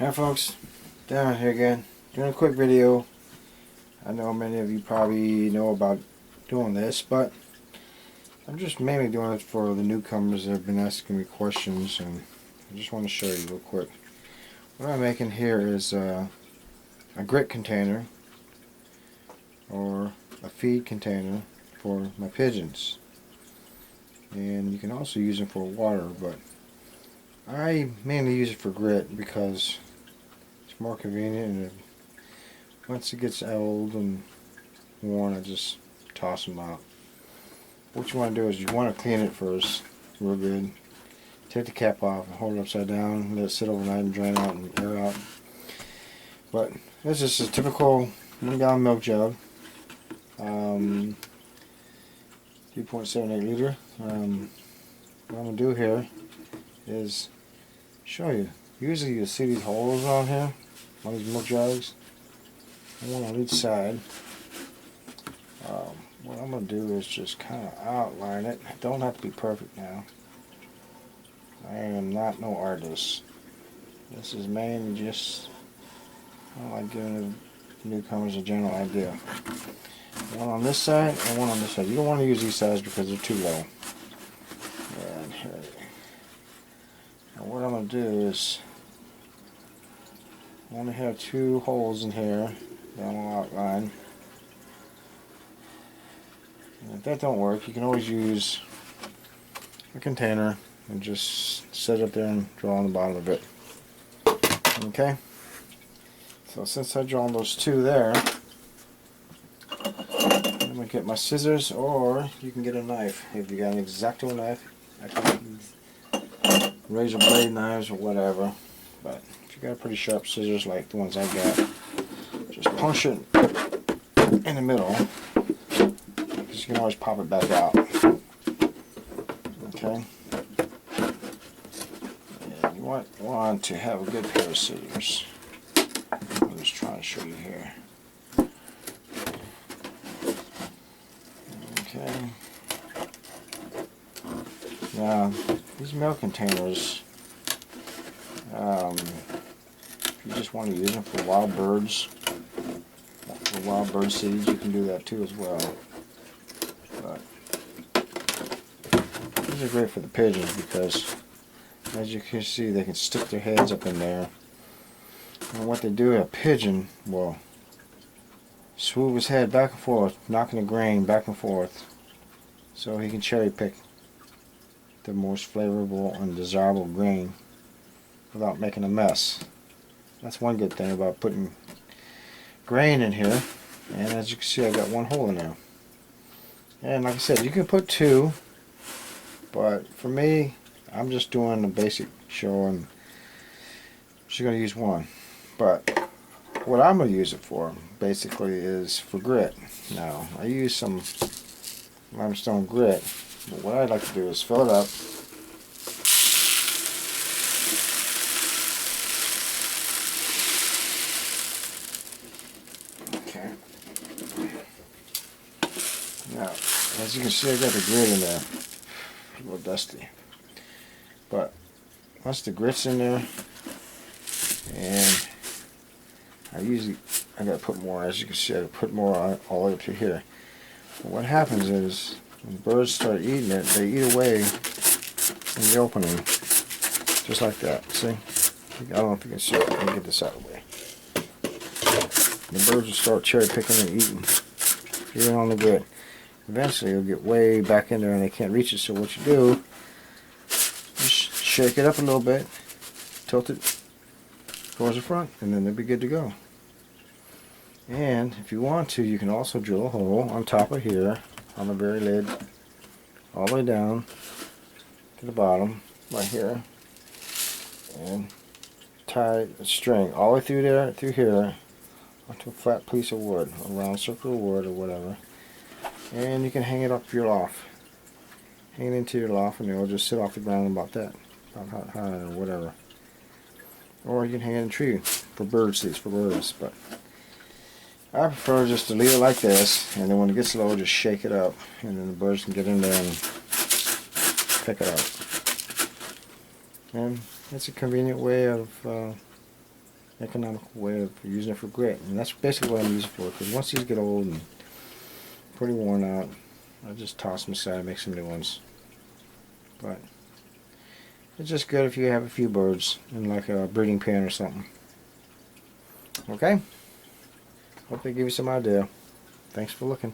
Hi folks, Darren here again, doing a quick video. I know many of you probably know about doing this, but I'm just mainly doing it for the newcomers that have been asking me questions, and I just want to show you real quick. What I'm making here is a grit container or a feed container for my pigeons, and you can also use it for water, but I mainly use it for grit because it's more convenient, and once it gets old and worn, I just toss them out. What you want to do is you want to clean it first real good. Take the cap off and hold it upside down, let it sit overnight and drain out and air out. But this is a typical 1 gallon milk jug, 3.78 liter. What I'm going to do here is show you. Usually you see these holes on here, on these milk jugs, and one on each side. What I'm going to do is just kind of outline it. It don't have to be perfect now. I am not no artist. This is mainly just, I like giving the newcomers a general idea. One on this side and one on this side. You don't want to use these sides because they're too low. And here. Now what I'm going to do is, I want to have 2 holes in here that I'm going to outline. And if that don't work, you can always use a container and just set it up there and draw on the bottom of it. Okay? So since I drawn those 2 there, I'm going to get my scissors, or you can get a knife. If you got an X-Acto knife, razor blade knives or whatever. But if you got pretty sharp scissors like the ones I got, just punch it in the middle. You can always pop it back out. Okay? And you want to have a good pair of scissors. I'm just trying to show you here. Okay. Now, these milk containers, if you just want to use them for wild birds, for wild bird seeds, you can do that too as well. But these are great for the pigeons because, as you can see, they can stick their heads up in there. And what they do, a pigeon will swoop his head back and forth, knocking the grain back and forth, so he can cherry pick the most flavorful and desirable grain without making a mess. That's one good thing about putting grain in here. And as you can see, I got 1 hole in there. And like I said, you can put 2, but for me, I'm just doing the basic show and just going to use 1. But what I'm going to use it for, basically, is for grit. Now, I use some limestone grit, but what I'd like to do is fill it up. Okay. Now, as you can see, I got the grit in there. A little dusty. But once the grit's in there, and I gotta put more, as you can see, I put more all the way up to here. But what happens is, when birds start eating it, they eat away in the opening. Just like that. See? I don't know if you can see it. Let me get this out of the way. The birds will start cherry picking and eating on the grit. Eventually it'll get way back in there and they can't reach it, so what you do, just shake it up a little bit, tilt it towards the front, and then they'll be good to go. And if you want to, you can also drill a hole on top of here, on the very lid, all the way down to the bottom, right here, and tie a string all the way through there, through here, onto a flat piece of wood, a round circle of wood or whatever. And you can hang it up your loft. Hang it into your loft and it'll just sit off the ground about that. About high or whatever. Or you can hang it in a tree for bird seeds, for birds. But I prefer just to leave it like this, and then when it gets low, just shake it up. And then the birds can get in there and pick it up. And it's a convenient way of economical way of using it for grit. And that's basically what I'm using it for, because once these get old and pretty worn out, I just toss them aside and make some new ones. But it's just good if you have a few birds in like a breeding pen or something. Okay? Hope they give you some idea. Thanks for looking.